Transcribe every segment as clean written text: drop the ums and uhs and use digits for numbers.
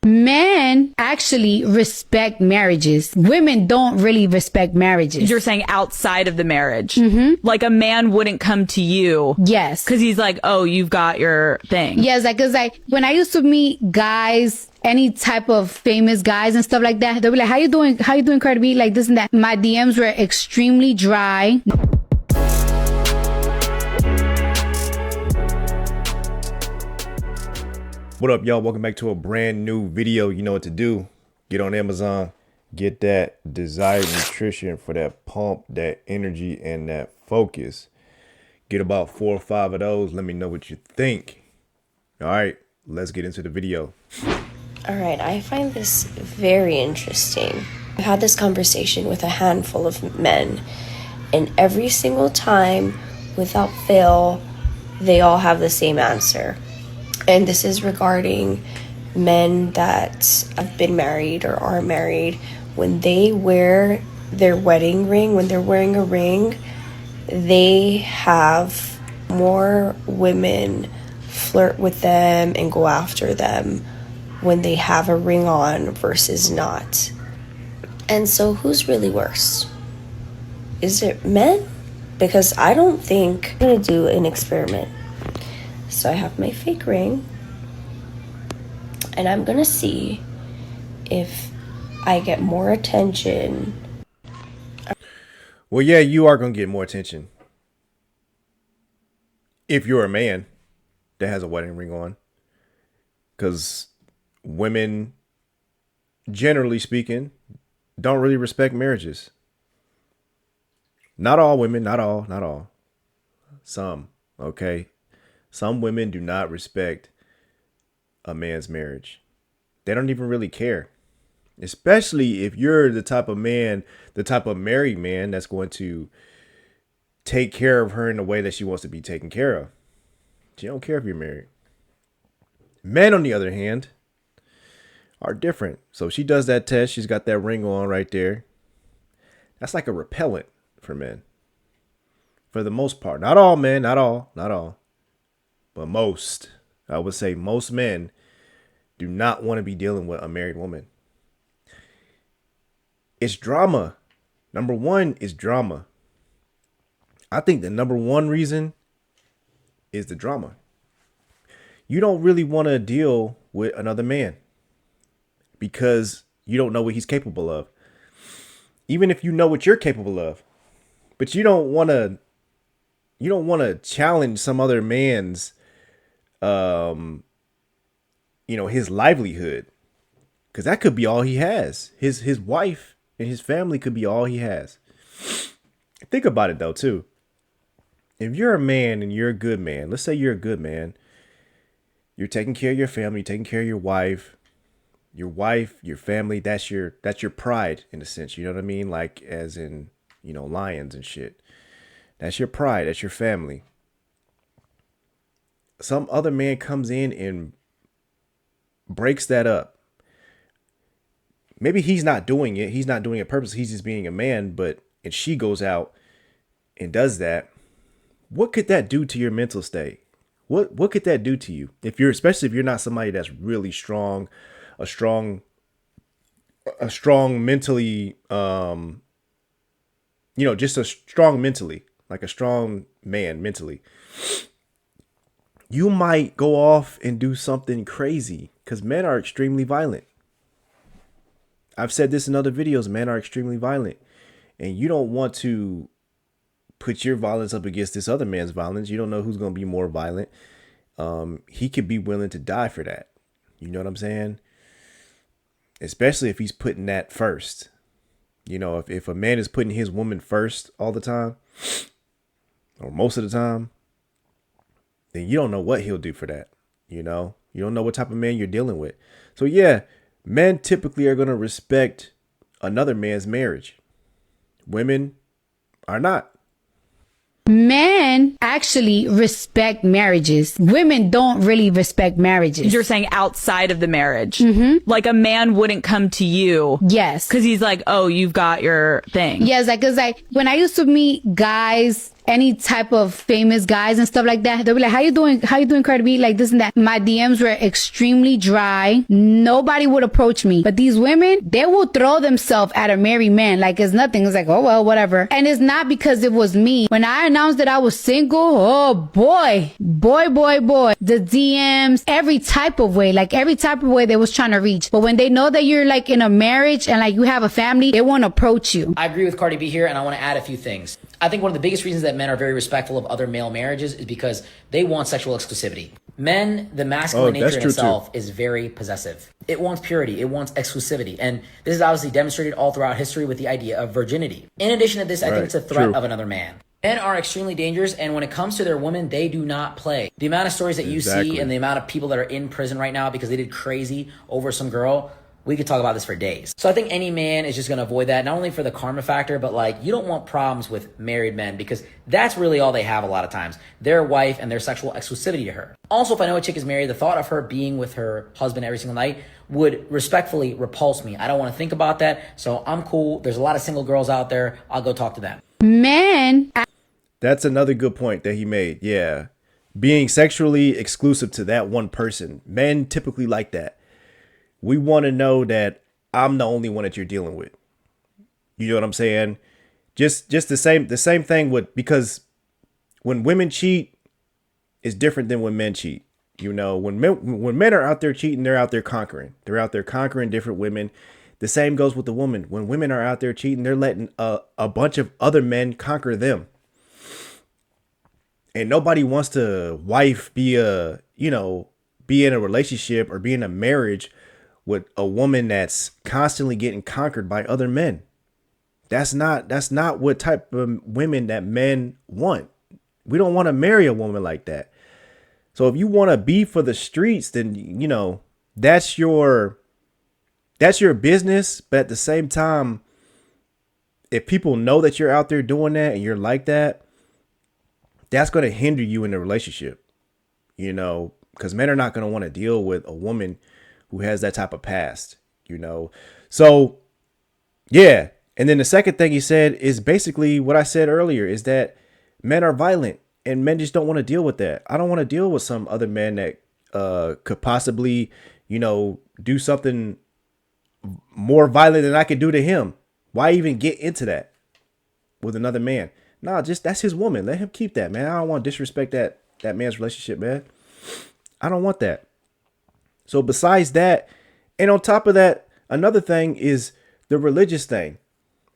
Men actually respect marriages. Women don't really respect marriages. You're saying outside of the marriage. Like a man wouldn't come to you. Yes. Because he's like, oh, you've got your thing. Yes, like, cause like when I used to meet guys, any type of famous guys and stuff like that, they'll be like, how you doing? How you doing, Cardi B? Like this and that. My DMs were extremely dry. What up, y'all? Welcome back to a brand new video. You know what to do. Get on Amazon, get that desired nutrition for that pump, that energy, and that focus. Get about 4 or 5 of those. Let me know what you think. All right, let's get into the video. All right, I find this very interesting. I've had this conversation with a handful of men, and every single time, without fail, they all have the same answer. And this is regarding men that have been married or are married. When they wear their wedding ring, when they're wearing a ring, they have more women flirt with them and go after them when they have a ring on versus not. And so who's really worse? Is it men? Because I don't think I'm going to do an experiment. So I have my fake ring, and I'm gonna see if I get more attention. Well, yeah, you are gonna get more attention if you're a man that has a wedding ring on, because women, generally speaking, don't really respect marriages. Not all women, not all. Some, okay? Some women do not respect a man's marriage. They don't even really care. Especially if you're the type of man, the type of married man that's going to take care of her in the way that she wants to be taken care of. She don't care if you're married. Men, on the other hand, are different. So she does that test. She's got that ring on right there. That's like a repellent for men. For the most part. Not all men, not all. But most, I would say most men do not want to be dealing with a married woman. It's drama. Number one is drama. I think the number one reason is the drama. You don't really want to deal with another man because you don't know what he's capable of. Even if you know what you're capable of, but you don't want to challenge some other man's his livelihood, because that could be all he has. His wife and his family could be all he has. Think about it though too. If you're a man and you're a good man, let's say you're a good man, you're taking care of your family, you're taking care of your wife, your family, that's your pride in a sense, you know what I mean? Like as in, lions and shit. That's your pride, that's your family. Some other man comes in and breaks that up. Maybe he's not doing it. He's not doing it purposely. He's just being a man. And she goes out and does that. What could that do to your mental state? What could that do to you? Especially if you're not somebody that's really strong, a strong mentally, just a strong mentally, like a strong man mentally. You might go off and do something crazy because men are extremely violent. I've said this in other videos. Men are extremely violent, and you don't want to put your violence up against this other man's violence. You don't know who's going to be more violent. He could be willing to die for that. You know what I'm saying? Especially if he's putting that first. If a man is putting his woman first all the time or most of the time, then you don't know what he'll do for that. You don't know what type of man you're dealing with. So yeah, men typically are going to respect another man's marriage. Women are not. Men actually respect marriages. Women don't really respect marriages. You're saying outside of the marriage. Like a man wouldn't come to you. Yes. Because he's like, oh, you've got your thing. Yes, like, cause like when I used to meet guys, any type of famous guys and stuff like that, they'll be like, how you doing? How you doing, Cardi B? Like this and that. My DMs were extremely dry. Nobody would approach me. But these women, they will throw themselves at a married man like it's nothing. It's like, oh, well, whatever. And it's not because it was me. When I announced that I was single, oh boy, the DMs, every type of way, like every type of way they was trying to reach. But when they know that you're like in a marriage and like you have a family, they won't approach you. I agree with Cardi B here, and I want to add a few things. I think one of the biggest reasons that men are very respectful of other male marriages is because they want sexual exclusivity. Men, the masculine nature in itself is very possessive. It wants purity. It wants exclusivity. And this is obviously demonstrated all throughout history with the idea of virginity. In addition to this, I think it's a threat of another man. Men are extremely dangerous, and when it comes to their women, they do not play. The amount of stories that you see and the amount of people that are in prison right now because they did crazy over some girl, we could talk about this for days. So I think any man is just going to avoid that, not only for the karma factor, but like you don't want problems with married men because that's really all they have a lot of times. Their wife and their sexual exclusivity to her. Also, if I know a chick is married, the thought of her being with her husband every single night would respectfully repulse me. I don't want to think about that. So I'm cool. There's a lot of single girls out there. I'll go talk to them. Men. That's another good point that he made. Yeah. Being sexually exclusive to that one person. Men typically like that. We want to know that I'm the only one that you're dealing with. You know what I'm saying? Just the same thing with, because when women cheat, it's different than when men cheat. You know, when men are out there cheating, they're out there conquering. They're out there conquering different women. The same goes with the woman. When women are out there cheating, they're letting a bunch of other men conquer them. And nobody wants to be in a relationship or be in a marriage with a woman that's constantly getting conquered by other men. That's not what type of women that men want. We don't want to marry a woman like that. So if you want to be for the streets, then, you know, that's your business. But at the same time, if people know that you're out there doing that and you're like that, that's going to hinder you in the relationship, you know, because men are not going to want to deal with a woman who has that type of past, you know. So, yeah. And then the second thing he said is basically what I said earlier, is that men are violent and men just don't want to deal with that. I don't want to deal with some other man that could possibly, you know, do something more violent than I could do to him. Why even get into that with another man? Nah, just that's his woman. Let him keep that, man. I don't want to disrespect that man's relationship, man. I don't want that. So besides that, and on top of that, another thing is the religious thing.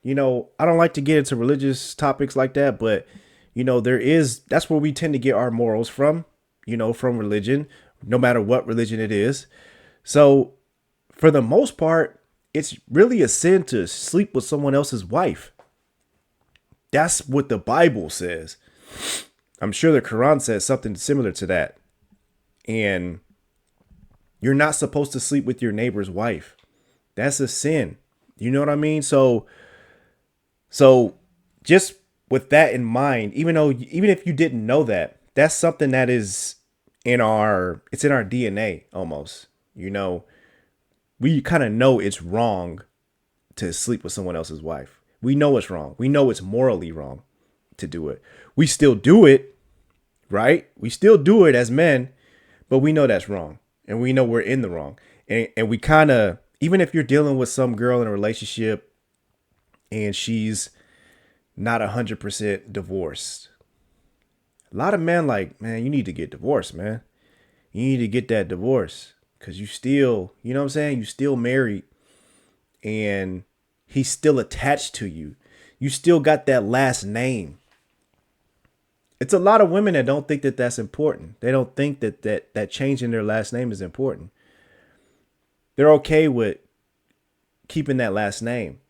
You know, I don't like to get into religious topics like that, but, you know, that's where we tend to get our morals from, you know, from religion, no matter what religion it is. So for the most part, it's really a sin to sleep with someone else's wife. That's what the Bible says. I'm sure the Quran says something similar to that. And you're not supposed to sleep with your neighbor's wife. That's a sin. You know what I mean? So just with that in mind, even if you didn't know that, that's something that is it's in our DNA almost. You know, we kind of know it's wrong to sleep with someone else's wife. We know it's wrong. We know it's morally wrong to do it. We still do it, right? We still do it as men, but we know that's wrong. And we know we're in the wrong. And we kind of, even if you're dealing with some girl in a relationship and she's not 100% divorced, a lot of men like, man, you need to get divorced, man. You need to get that divorce because you still, you know what I'm saying? You still married and he's still attached to you. You still got that last name. It's a lot of women that don't think that that's important. They don't think that changing their last name is important. They're okay with keeping that last name.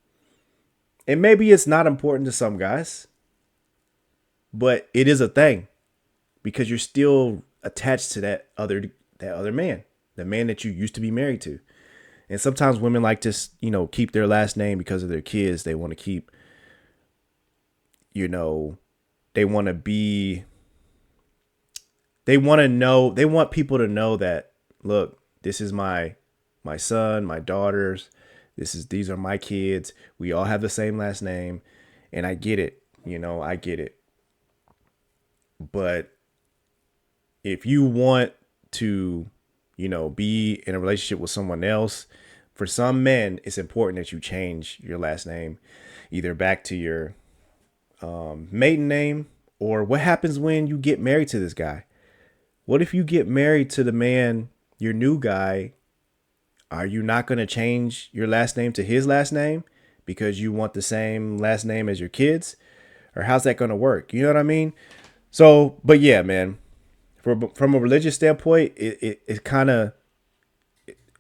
And maybe it's not important to some guys, but it is a thing because you're still attached to that other man, the man that you used to be married to. And sometimes women like to, you know, keep their last name because of their kids. They want to keep, you know, they want people to know that, look, this is my son, my daughters. These are my kids. We all have the same last name. And I get it. You know, I get it. But if you want to, be in a relationship with someone else, for some men, it's important that you change your last name either back to your maiden name, or what happens when you get married to this guy? What if you get married to the man, your new guy? Are you not going to change your last name to his last name because you want the same last name as your kids? Or how's that going to work? You know what I mean? So, but yeah, man, from a religious standpoint, it kind of,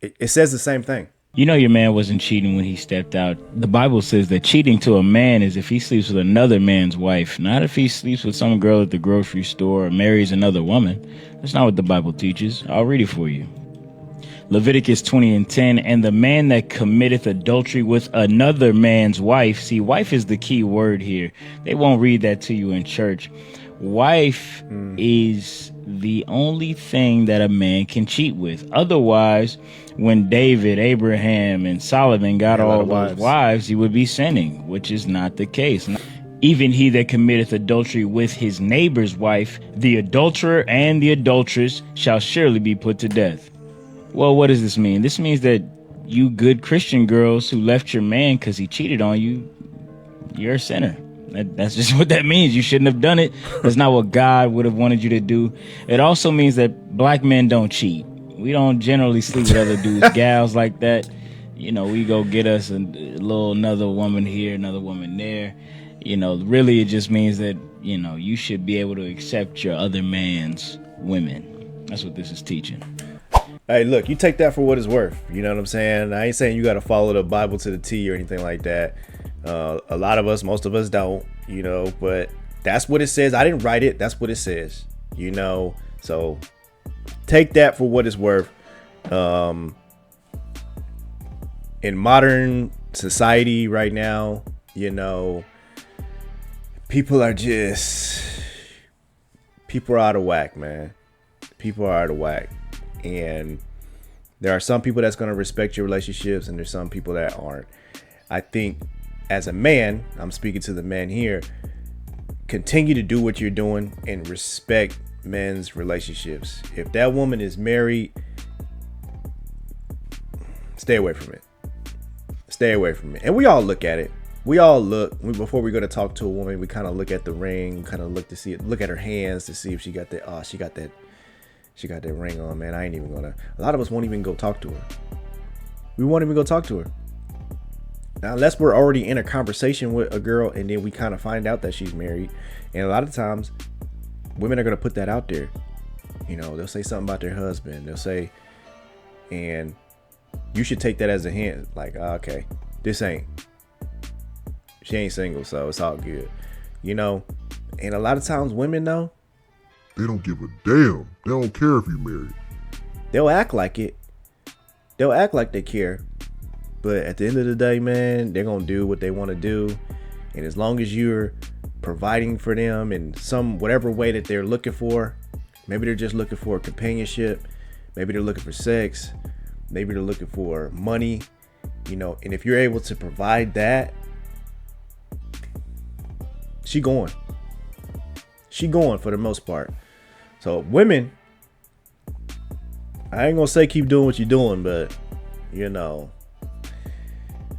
it says the same thing. You know your man wasn't cheating when he stepped out. The Bible says that cheating to a man is if he sleeps with another man's wife, not if he sleeps with some girl at the grocery store or marries another woman. That's not what the Bible teaches. I'll read it for you. Leviticus 20:10, and the man that committeth adultery with another man's wife. See, wife is the key word here. They won't read that to you in church. Wife is the only thing that a man can cheat with. Otherwise, when David, Abraham, and Solomon got all those wives, he would be sinning, which is not the case. Even he that committeth adultery with his neighbor's wife, the adulterer and the adulteress shall surely be put to death. Well, what does this mean? This means that you good Christian girls who left your man because he cheated on you, you're a sinner. That's just what that means. You shouldn't have done it. That's not what God would have wanted you to do. It also means that black men don't cheat. We don't generally sleep with other dudes, gals like that. We go get us a little another woman here, another woman there. Really it just means that, you should be able to accept your other man's women. That's what this is teaching. Hey, look, you take that for what it's worth. You know what I'm saying? I ain't saying you got to follow the Bible to the T or anything like that. A lot of us, most of us don't, but that's what it says. I didn't write it. That's what it says, so take that for what it's worth. In modern society right now, people are out of whack, man. People are out of whack. And there are some people that's going to respect your relationships and there's some people that aren't. I think as a man, I'm speaking to the men here, continue to do what you're doing and respect men's relationships. If that woman is married, stay away from it. Stay away from it. And we all look at it. Before we go to talk to a woman, we kind of look at the ring, kind of look at her hands to see if she got that, she got that ring on, man. I ain't even gonna, a lot of us won't even go talk to her. We won't even go talk to her. Now, unless we're already in a conversation with a girl and then we kind of find out that she's married. And a lot of times women are going to put that out there. They'll say something about their husband. They'll say, and you should take that as a hint. Like, okay, she ain't single, so it's all good. And a lot of times women, though, they don't give a damn. They don't care if you're married. They'll act like it. They'll act like they care. But at the end of the day, man, they're going to do what they want to do. And as long as you're providing for them in whatever way that they're looking for, maybe they're just looking for companionship. Maybe they're looking for sex. Maybe they're looking for money. And if you're able to provide that, she going for the most part. So women, I ain't going to say keep doing what you're doing, but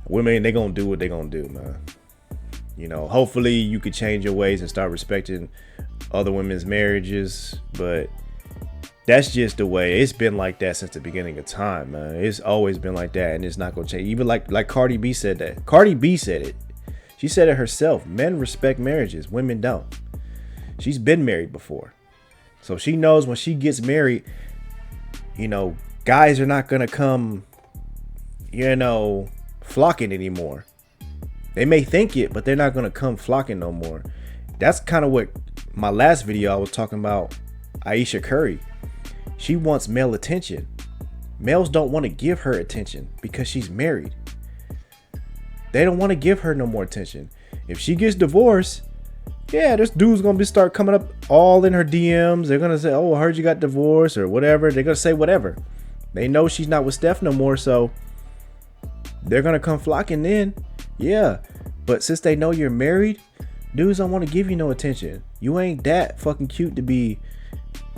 women, they gonna do what they gonna do, man. Hopefully you could change your ways and start respecting other women's marriages, but that's just the way it's been like that since the beginning of time, man. It's always been like that, and it's not gonna change. Even like Cardi B said that. Cardi B said it. She said it herself. Men respect marriages, women don't. She's been married before, so she knows when she gets married, guys are not gonna come, flocking anymore. They may think it, but they're not going to come flocking no more. That's kind of what my last video I was talking about. Aisha Curry, she wants male attention. Males don't want to give her attention because she's married. They don't want to give her no more attention. If she gets divorced, yeah, this dude's going to start coming up all in her DMs. They're going to say, oh, I heard you got divorced or whatever. They're going to say whatever. They know she's not with Steph no more, so they're going to come flocking in. Yeah. But since they know you're married, dudes don't want to give you no attention. You ain't that fucking cute to be,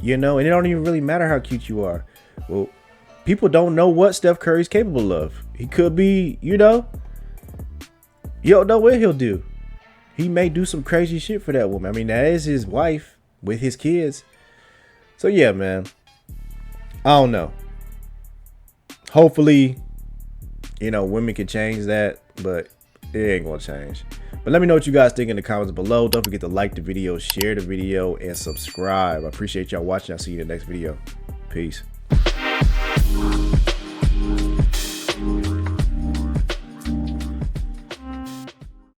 you know, and it don't even really matter how cute you are. Well, people don't know what Steph Curry's capable of. He could be, you know, you don't know what he'll do. He may do some crazy shit for that woman. I mean, that is his wife with his kids. So yeah, man, I don't know. Hopefully, you know, women can change that, but it ain't gonna change. But let me know what you guys think in the comments below. Don't forget to like the video, share the video, and subscribe. I appreciate y'all watching. I'll see you in the next video. Peace.